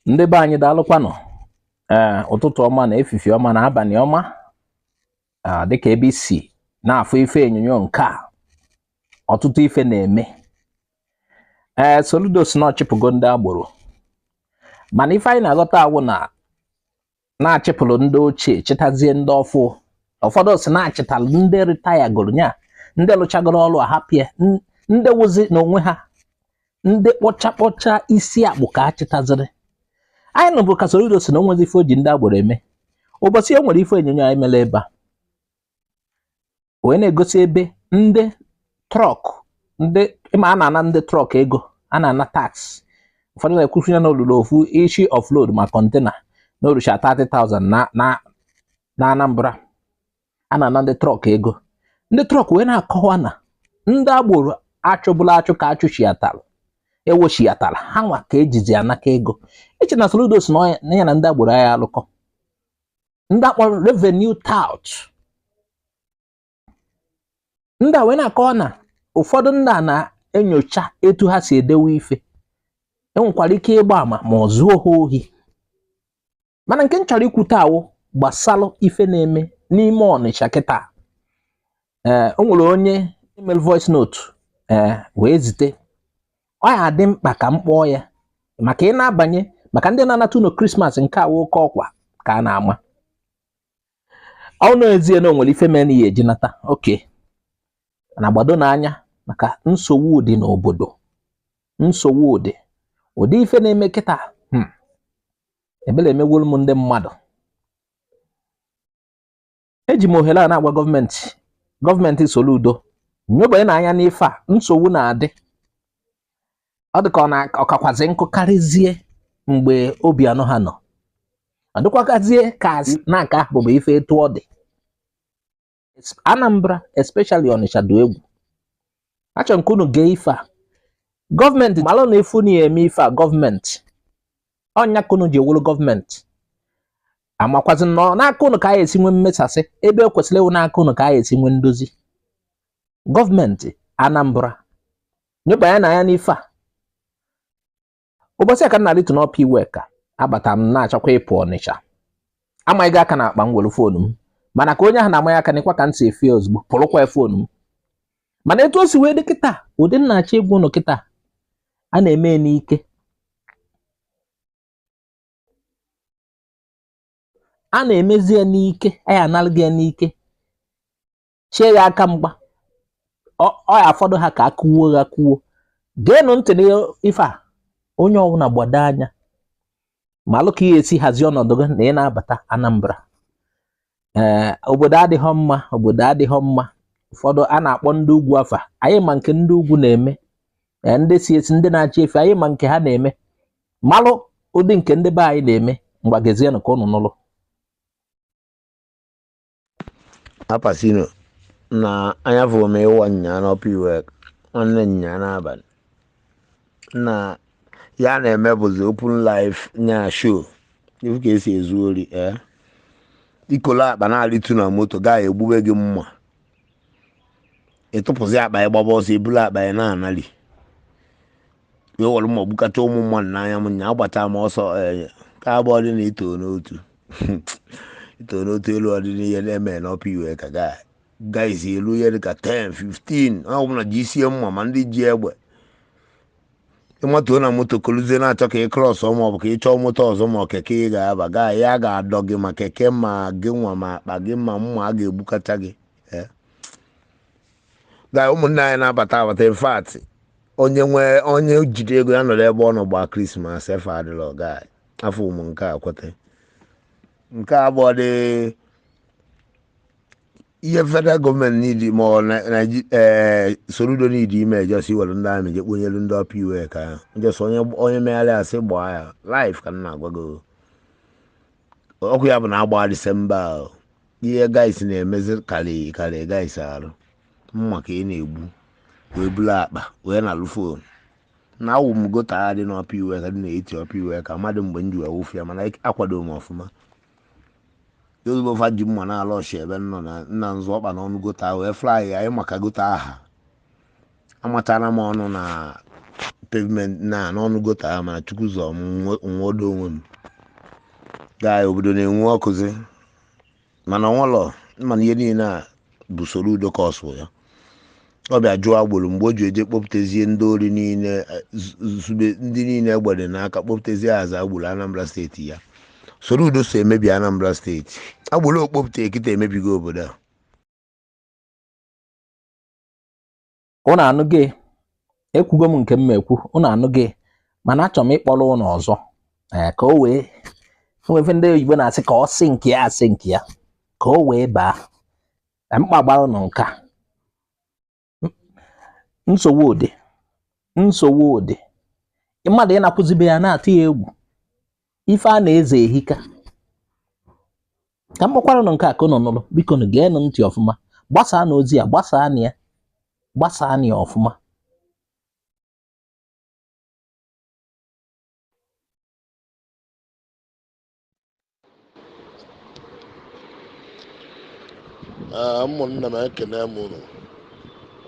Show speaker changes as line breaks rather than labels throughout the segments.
Ndị be anyị daalụkwanụ. Ụtụtụ ọma na efifi ọma na abalị ọma. Dịka ebe isi na-afụ ife enyonyo nke a, ọtụtụ ife na-eme. Soludos na ọchịpụgo ndị agboro. Mana ife anyị na-aghọta awụ na-achịpụrụ ndị ochie chetazie ndị ọfụ. Ụfọdụ si na-achịtalụ ndị ritayagoro nya, ndị lụchagoro ọrụ ahapịa, ndị wụzi n'onwe ha, ndị kpọcha isi akpụ ka achịtaziri. Anyị nụbụ ka Soludos na onwezi ife o ji ndị agboro eme. Ụbọchị e nwere ife onyonyo anyị mere ebe a wee na-egosi ebe ndị trọk, ndị ịma a na-ana ndị trọk ego, a na-ana tax. Ụfọdụ na-ekwufu ya n'olulu ofu issue of load ma kọntena na orusha 30,000 na Anambra. A na-ana ndị trọk ego. Ndị trọk wee na-akọwa na ndị agboro achụbụla achụ ka achụchiatalụ, ewochiatala ha nwa ka ejizi anaka ego. Eche na Soludos na ya na ndị agboro ya alụkọ. Ndị akpọrọ revenue tout. Ndị a wee na-akọwa na ụfọdụ ndị a na-enyocha etu ha si edewe ife. Enwekwara ike ịgba ama ma ọ zuo ha ohi. Mana nke m chọrọ ikwute awụ gbasalụ ife na-eme n'ime Onitsha kịta. O nwere onye email voice note wee zite. Ọ ya dị mkpa ka m kpọọ ya maka ị na-abanye maka ndị na-anata ụlọ Krismas nke awụ oke ọkwa ka a na-ama. Ọ na-ezie na o nwere ife mee na ihe eji nata. Okay. Na gbado n'anya maka nsogbu dị n'obodo. Nsogbu dị. Ụdị ife na-eme kịta. Ebele emegwolu m ndị mmadụ. Eji m ohere a na-agwa gọọmenti Soludo nyobanye n'anya n'ife a, nsogbu na-adị. Ọ dị ka ọ kakwazi nkụ karịzie mgbe Obianọ ha nọ. Ọ dịkwagazie ka na-aka bụbụ ife etu ọ dị. Anambra, especially Onitsha dị egwu. Achọ nke unu gee ife a. Gọọmenti malụ na efu na ya eme ife a gọọmenti. Ọnya ka unu ji ewuru gọọmenti. Amakwazi nọ n'aka unu ka a esi nwe mmesasị ebe o kwesịrị ewu n'aka unu ka a esi nwe ndozi. Gọọmenti Anambra nyobanye n'anya n'ife a. Ụbọchị a ka m na-arịtu n'ọpa iwe ka abata m na-achọkwa ịpụ Onitsha. Amaghị aka na akpa m were foonu m. Mana ka onye ahụ na-amaghị aka n'ịkwa ka m si efe ozugbo pụrụkwa foonu m. Mana etu o si wee dị kịta, ụdị nnachi egwu ụnụ kịta a na-eme n'ike. A na-emezi ya n'ike, anyị analụghị ya n'ike. Chie ya aka mgba. Ọ ya afọdụ ha ka akụwuo ha akụwuo. Geenụ ntị n'ife a. Onye ọbụla gbado anya malụ ka ị esi hazie ọnọdụ gị na ị na-abata Anambra. Obodo adịghọ mma, obodo adịghọ mma. Ụfọdụ a na-akpọ ndị ugwu afa. Anyị ma nke ndị ugwu na-eme. Ndị si esi ndị na-achị efe anyị ma nke ha na-eme. Malụ ụdị nke ndị be anyị na-eme mgbagezienụ ka unu nụlụ.
Apasino na anya fụ m ịwa nya n'ọpa iwe nwanne nya n'abalị. Na ya na-eme bụzi open life nya show. Ifu ka esi ezu ori ikolo akpa na-alịtu na moto gaa egbube gị mma. Ịtụpụzi akpa ya gbaba ọsọ ebulu akpa ya na-anali. Wee wọrọ ma gbukata ụmụ mmadụ n'anya m nya agbata m ọsọ ka abụọ dị na ito n'otu. Ito n'otu elu ọdịnihu ihe na-eme n'ọpa iwe ka guys elu ihe dị ka 10, 15 ọ bụla ji isie mma ma ndị ji egbe. Ịmatuo na moto koluzie na-achọ ka ị krọs ma ọ bụ ka ị chọọ moto ọzọ ma keke ị ga-aba gaa ya ga-adọ gị ma keke ma gị nwa ma akpa gị ma mma a ga-egbukata gị. Gaa ụmụnne anyị na-abata in fact onye jide ego ya nọrọ ebe ọ nọ gbaa Krismas efe adịla ọga afọ ụmụ nke a kwete. Nke a bụ dị ihe federal gọọmenti n'idi ma ọ Soludo n'idi ime ejosi were ndị amị je kponyelu ndị ọpa iwe ka njosi onye megharị asị gbaa ya live ka m na-agwa gị. Ọkụ ya bụ na agba Disemba ihe guys na-emezi karị guys arụ mma ka ị na-egbu wee bulu akpa wee na-alụ foonu. Na awụ m gota dị n'ọpa iwe ka dị na-eti ọpa iwe ka mmadụ mgbe m ji wee wụfu ya mana akwado m ọfụma. Ozugbo faji mma na-ala ọchị ebe nọ na nna nzụ ọkpa n'ọnụ gota wee fly anyị maka gota aha. Amachara m ọnụ na pavement na n'ọnụ gota ya mana chukwu zọ nwodo onwe m gaa obodo na-enwe ọkụzi mana nwụlọ mana ihe niile a bụ soro udo ka ọsụ ya ọ bịa jụọ agboro mgbe o ji eje kpọpụtezie ndị ori niile zube ndị niile egbede n'aka kpọpụtezie aza agboro Anambra steeti ya soro udo so emebi Anambra steeti agboro okpopụta ekita emebigo obodo a
ụnụ anụghị ekwugo m nke m ekwu ụnụ anụghị mana achọrọ m ịkpọrọ ụnụ ọzọ ka o wee nwefe ndị oyibo na-asị ka ọ sị nke ya asị nke ya ka o wee baa mkpa gbara ụnụ nka nsogbu ụdị mmadụ ịnakwụzibe ya na-atụ ya egwu ife a na-eze ehika ka mkpọkwara ụnụ nke a ka ụnụ nụrụ biko nụ geenụ ntị ọfụma gbasaa n'ozi ya gbasaa ya ọfụma
ụmụnne m ekene m unu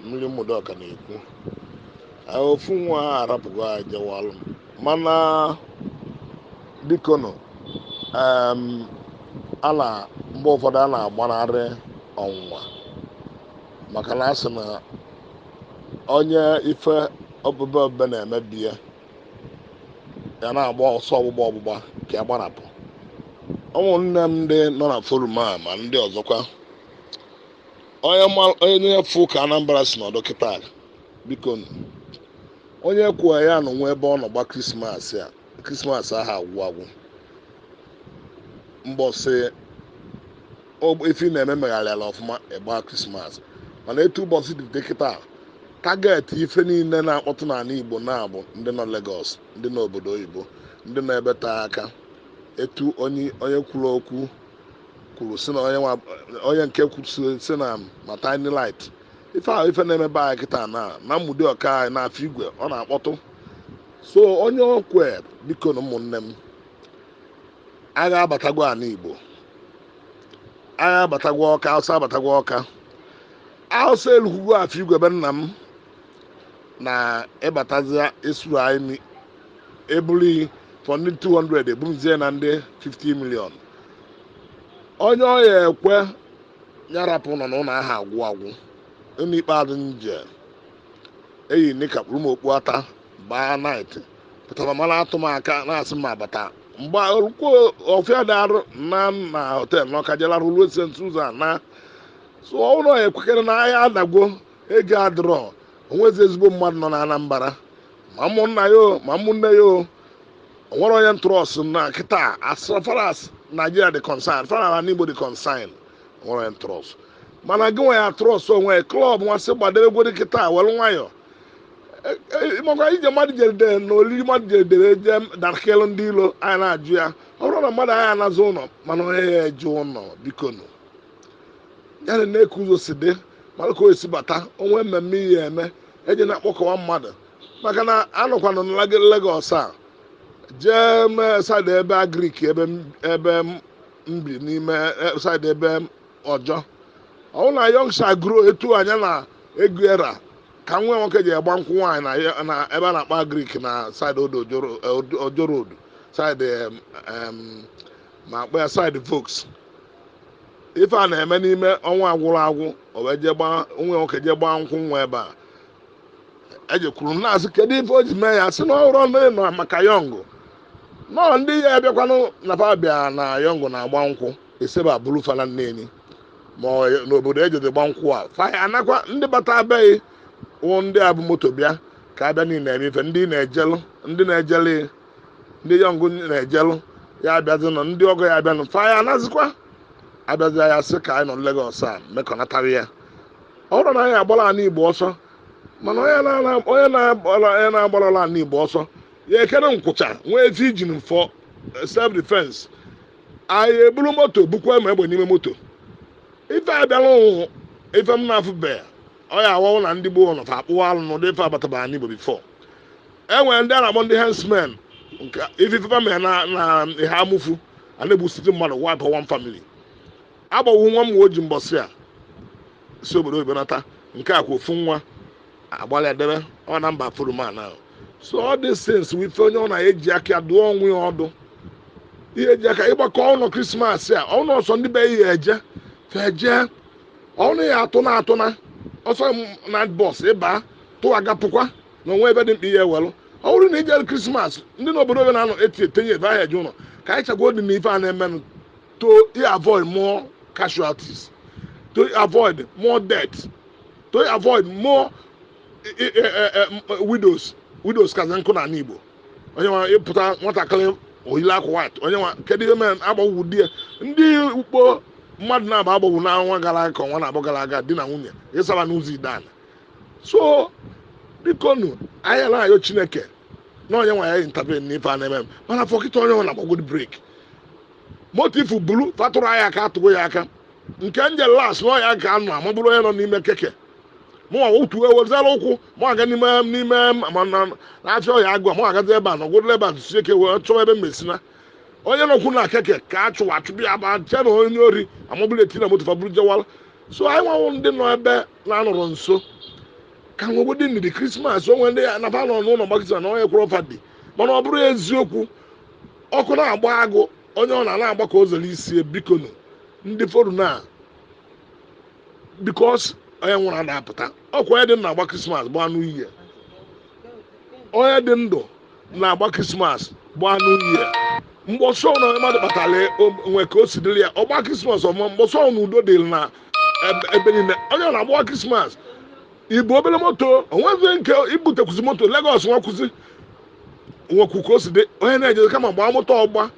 mmiri Mụdọka na-ekwu ofu nwa ha arapụgo ajewalụ mana biko nụ mgbe ụfọdụ a na-agbanarị ọnwụnwa maka na asị na onye ife ọbụbe na-emebi ya na-agba ọsọ ọgbụgba ka ya gbarapụ ụmụnne m ndị nọ na forum a ma ndị ọzọkwa onye fụ ka Anambra si nọdụ kịta biko onye kwuo ya nọ nwe ebe ọ nọ gba krismas ahụ agwụ mbọsị ife na-eme megharịala ọfụma ịgba krismas mana etu ụbọchị dị kịta target ife niile na-akpọtụ n'ala Igbo na-abụ ndị nọ Lagos ndị nọ obodo oyibo ndị nọ ebe taa aka etu onye kwuru okwu kwuru si na onye nke kwuru si na maternity light ife ahụ ife na-emebe anyị kịta na Mụdọka anyị na-afọ igwe ọ na-akpọtụ so onye okwe biko na ụmụnne m agha abatagwo ala Igbo agha abatagwo Ọka Awụsa abatagwo Ọka Awụsa elukwugo afọ igwe ebe nna m na ịbatazia esu anyị ebuli for ndị 200 ebumzie na ndị 50 million onye ọya ekwe nyarapụ nọ n'ụlọ aha agwụ ụlọ ikpeazụ nje eyi nika kpụrụ m okpu ata baa night pụtara mara atụmaka na-asị m abata mgbe rukwuo ọfịa dị arụ na hotel n'Ọka jelarụ ruo St. Susan na so ụlọ ekwekere na ahịa adagwo ego adịrọ onwezi ezigbo mmadụ nọ na Anambra ma ụmụnna ya ma ụmụnne ya onwere onye trọst na kịta as far as Nigeria dị concern fara ala Igbo dị concern onwere onye trọst mana gị nwe ya trọst onwe klọb nwasị gbadebe egwere kịta were nwayọ makwa ije mmadụ jere na olili mmadụ jedere eje dakelu ndị ilo anyị na-ajụ ya ọ bụrụ na mmadụ anyị anazi ụlọ mana onye ya eje ụlọ biko nụ ya na-eku ụzọ si dị mara ka o esi bata onwe mmemme ihe eme eji na-akpọkọwa mmadụ maka na anọkwanụ na Lagos a jee mee saịdị ebe Agrik ebe mbi n'ime saịdị ebe ọjọ ọwụ na Yongsha gro etu anya na Eguera ka nwa nwoke ji agba nkwụ nwaanyị na ebe a na-akpa Agrik na saịdị Ojo Road saịdị ma akpa ya saịdị Volks ife a na-eme n'ime ọnwa agwụ o wee jee gbaa nwa nwoke jee gbaa nkwụ nwa ebe a ejekwuru na-asị kedu ife o ji mee ya sị na ọhụrụ nọ maka yọngụ nọọ ndị ya abịakwanụ na bịa na yọngụ na-agba nkwụ eseba bụrụ fana nneni ma n'obodo ejede gba nkwụ a faya anakwa ndị bata abịaghị wụ ndị a bụ moto bịa ka abịa niile eme ife ndị na-ejeli ndị yọngụ na-ejelụ ya abịazi nọ ndị ọgọ ya abịanụ faya anazikwa abịazi ya sị ka anyị nọ Lagos a mekọnatara ya ọhụrụ na anyị agbara ala Igbo ọsọ mana onye na-agbarala ala Igbo ọsọ ya ekere nkwụcha nwee vijin for self defense anyị eburu moto bukwa ma egbe n'ime moto ife abịala ụnwụ ife m na-afụbe ọ ya awọwụ na ndị gboo nọ fa akpụwa alụ n'ụdị ife abatabara n'Igbo before enwere ndị a na-akpọ ndị hensmen nke ife mere na ihe amụfu a na-egbusite mmadụ wipe one family agbawu nwa m oji mbọsị a si obodo oyibo nata nke a kwa ofu nwa agbalị edebe ọ na mba forum ahụ So all these things we feel on eji aka do onwe odo eji aka ịgbakọ ọnụ Christmas a ọnụ ọsọ ndị be ya eje feje ọnụ ya atụ na ọsọ na bọs ịba tụ agapụkwa na onwe ebe dị mkpa ihe welu ọ bụrụ na ije Christmas ndị n'obodo oge na-anọ etinye ebe ahụ eje ụlọ ka anyị chagwa dị n'ife a na-emenụ to avoid more casualties, to avoid more deaths, to avoid more widows kaza nkụ na Igbo onye nwa ịpụta nwatakịrị oyile akwa white onye nwa kedu ihe mere agbagwu di ya ndị ukpo mmadụ na-aba agbagwu n'ọnwa gara aga ka ọnwa na-abụ gara aga di na nwunye ịsara n'ụzọ idana. So biko nu anyị na-ayọ Chineke na onye nwa ya intervene n'ife a na-eme mana fọkịta onye nwa na-agbagwodu break motifu bulu fatụrụ anyị aka atụgo ya aka nke nje las na ya ga anụ amabụrụ onye nọ n'ime keke mụnwa otu ewezela ụkwụ mụ aga n'ime na-afịa ọhịa agụ mụ agazi ebe a na ọgwụdụla ebe a tụsi eke wee chọwa ebe mmesina onye nọkwu na keke ka a chụwa achụbụ ya ba che na onye ori amabụrụ eti na moto fabụrụ jewala. So anyị nwanwụ ndị nọ ebe na-anọrọ nso ka nwegbodi ndidi Krismas onwe ndị ya naba nọ n'ụlọ gbakịta na onye kwụrụ ọfa dị mana ọ bụrụ eziokwu ọkụ na-agba agụ onye ọ na-agba ka o zere isi bikonu ndị foru na because onye nwụrụ na-apụta ọkwa onye dị ndụ na-agba Krismas bụ anụ ihe onye dị ndụ na-agba Krismas bụ anụ ihe mgbọsọ na mmadụ kpatara nwe ka o si dịrị ya ọgba Krismas ọma mgbọsọ na udo dịrị na ebe niile onye na-agba Krismas ibu obere moto onwezi nke ibutekwuzi moto Lagos nwakwuzi nwekwu ka o si dị onye na-eje kama gbaa moto ọgba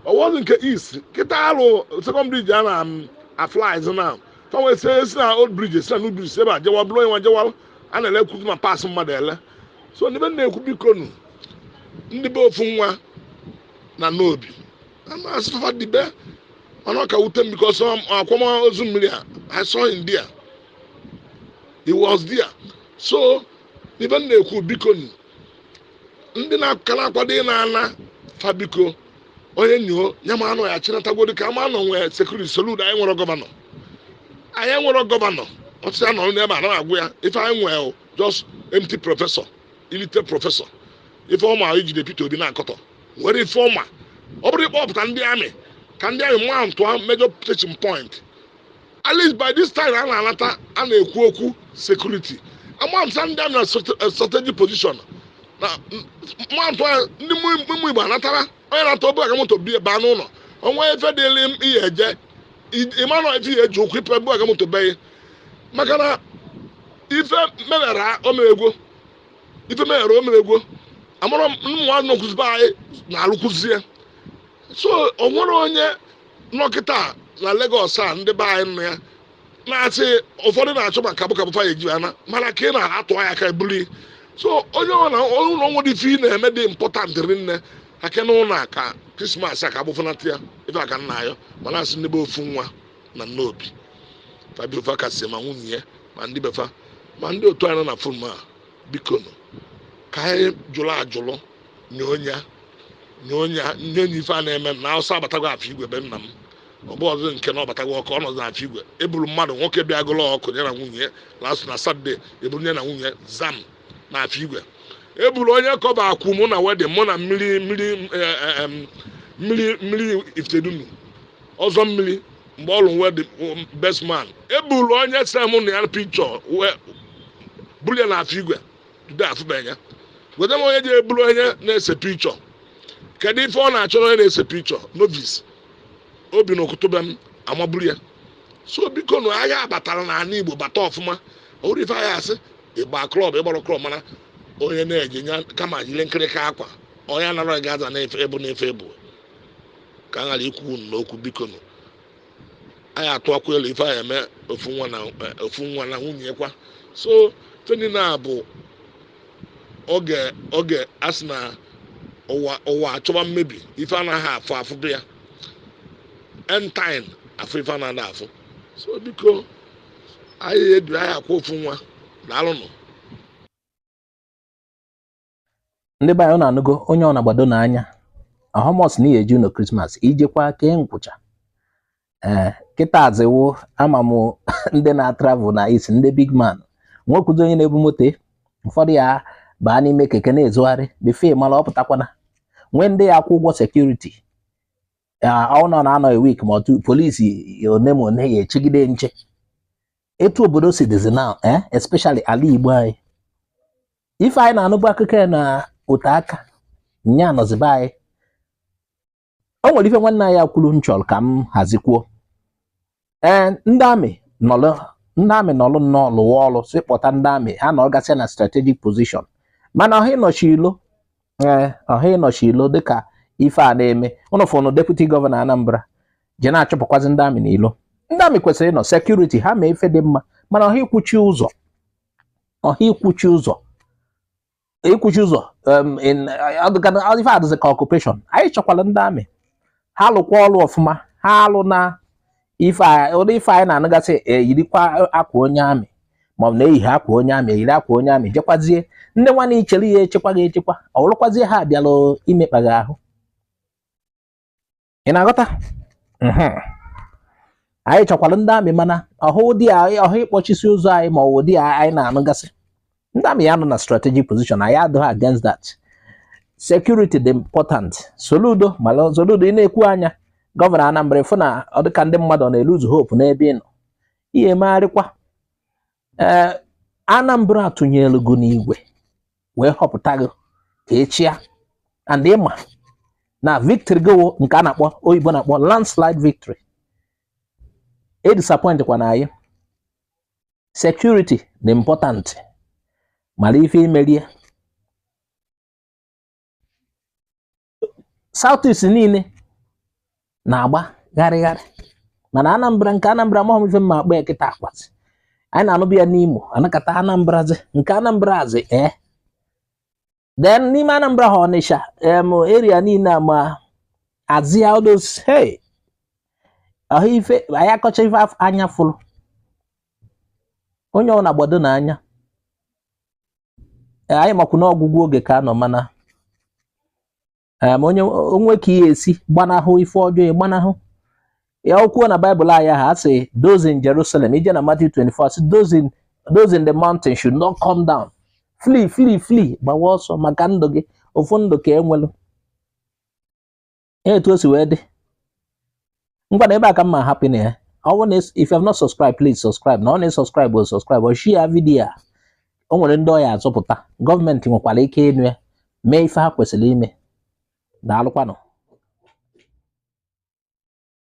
ọwọzi nke East kịta alụ second bridge a na-aflies na fanwe si na old bridge si na new bridge ebe a jewa bụrụ onye nwa jewa a na-elekwuzi ma paasị mmadụ ele. So ndị be na-ekwu bikonu ndị be ofu nwa na n'obi asụfafa dibe mana ọ ka wute m because akwamozu mmiri a I saw him there, he was there. So ndị be na-ekwu bikonu ndị na-akara akwado na-ana fabiko onye nyo nyama anọ ya chinatagodi ka ama anọ nwee security salute anyị nwere gọvanọ ọtụtụ anọ n'ebe a na-agwụ ya ife anyị nwee just empty professor ilite professor ife ọma ijide Peter Obi na-akọtọ nwere ife ọma ọ bụrụ ịkpọpụta ndị amị ka ndị amị mma ntụa major teaching point at least by this time a na-anata a na-ekwu okwu security amamsa ndị amị na strategic position na mmadụ ndị mmụ Igbo anatara onye na-ata obu agamoto baa n'ụlọ onwe efe dịrị m ihe eje ịmanụ efe ihe eji ụkwụ ipe bu agamoto bee maka na ife meghere omeregwo amụrụ mmụọ nọkwụzibe anyị na-alụkwụzie. So o nwere onye nọkịta na Lagos a ndị be anyị nọ ya na-asị ụfọdụ na-achọ maka kabụ fa eji ana mana ka ị na-atụ anya aka ebuli. So onye ụlọ nwere ife ị na-eme dị important rinne aka na ụlọ ka Krismas a ka abụfụnata ya ife aka nna ayọ mana asị ndị be ofu nwa na nnobi fabirofa kasị ma nwunye ya ma ndị befa ma ndị otu anyị na fon a bikonu ka anyị jụrụ ajụrụ nye onye ife a na-eme na ọsọ abatago afọ igwe be nna m ọ bụ ọzọ nke na ọbatago ọkụ ọnọdụ na afọ igwe eburu mmadụ nwoke bịa gụlụ ọkụ ya na nwunye na Satọde eburu ya na nwunye zam na afọ igwe eburu onye kọba akwụ mụ na wedin mụ na mmiri Ifitedunu ọzọ mmiri mgbe ọrụ wedin best man eburu onye sị mụ na ya pikchọ buru ya na afọ igwe dude afụbenya weta m onye ji eburu onye na-ese pikchọ kedu ife ọ na-achọ onye na-ese pikchọ novice obi na okutube m amaburu ya. So biko na agha abatara na ala Igbo bata ọfụma ọrụ ife agha asị ịgba klọb ịgbara klọb mana onye na-eje nya kama jiri nkịrịka akwa onye anara gaza na-efe ebu na-efe ebu ka a ghara ikwu n'okwu biko na anyị atụ akwa elu ife anyị eme ofu nwa na nwunye kwa. So teni na bụ oge asị na ụwa achọba mmebi ife anaghị afụ afụ ya end time afọ ife anaghị afụ. So biko anyị edu anyị akwa ofu nwa daalụnụ.
ndị be anyị na-anụgo onye ọ na-agbado n'anya ahọmọs na eji ụlọ Krismas ijekwa kee nkwụcha kịta azịwo ama m ndị na-atravel na isi ndị big man nwekwuzi onye na-ebu moto ụfọdụ ya baa n'ime keke na-ezogharị before mara ọ pụtakwana nwee ndị ya akwụ ụgwọ security ọ nọ na-anọ a week ma otu polisi one ma one ya echegide nche etu obodo si dịzi now especially ala Igbo anyị ife anyị na-anụbụ akụkọ na ote aka nya nọzibe anyị o nwere ife nwanne anyị akwuru nchọrọ ka m hazikwuo ndị amị nọlụ nnọọ lụwa ọrụ si kpọta ndị amị ha na ọgasị na strategic position mana ọha ịnọchi ilo dịka ife a na-eme ụnụ fụnụ deputy gọvanọ Anambra je na-achọpụkwazi ndị amị n'ilo ndị amị kwesịrị ịnọ security ha ma ife dị mma mana ọha ikwuchi ụzọ ife adịzi ka occupation anyị chọkwara ndị amị ha lụkwa ọrụ ọfụma ha alụ na ụdị ife anyị na-anụgasị eyirikwa akwa onye amị maọbụ na eyighị akwa onye amị eyiri akwa onye amị jekwazie ndị nwanne ichere ya echekwa gị echekwa ọ bụrụkwazie ha abịalụ imekpa gị ahụ ị na-aghọta anyị chọkwara ndị amị mana ọhụ ịkpọchisi ụzọ anyị ma ọ bụ ụdị anyị na-anụgasị ndị amị ya nọ na strategic position anyị adịghị against that security dị important Soludo ị na-ekwu anya gọvanọ Anambra ịfụ na ọ dịka ndị mmadụ na-eluzu hope n'ebe ị nọ ihe emegharịkwa Anambra atụnyelu gị n'igwe wee họpụta gị ka echia and ịma na victory gị nke a na-akpọ oyibo na-akpọ landslide victory disappoint kwa na anyị security dị important mara ife imerie Southeast niile na-agba gharịgharị mana Anambra mahọm ife mma akpa ekịta akwazi anyị na-anụbụ ya n'Imo anakọta Anambra then n'ime Anambra ha Onitsha area niile ma azia odos ọha ife anyị akọcha ife anya fụrụ onye ọ na-agbado n'anya anyị makwu n'ọgwụgwụ oge ka anọ mana onwe ka ihe esi gbanahụ ife ọjọọ gbanahụ ya okwuo na Bible anyị ha sị those in Jerusalem ije na Matthew 24 sị those in the mountain should not come down flee gbawa ọsọ maka ndụ gị ofu ndụ ka enwelu etu o si wee dị ngwa na ebe a ka mma hapụ na ya if you have not subscribed please subscribe na ọ na-subscribe or share video a o nwere ndị ọya azụpụta gọọmenti nwekwara ike ịnụ ya mee ife ha kwesịrị ime daalụkwanụ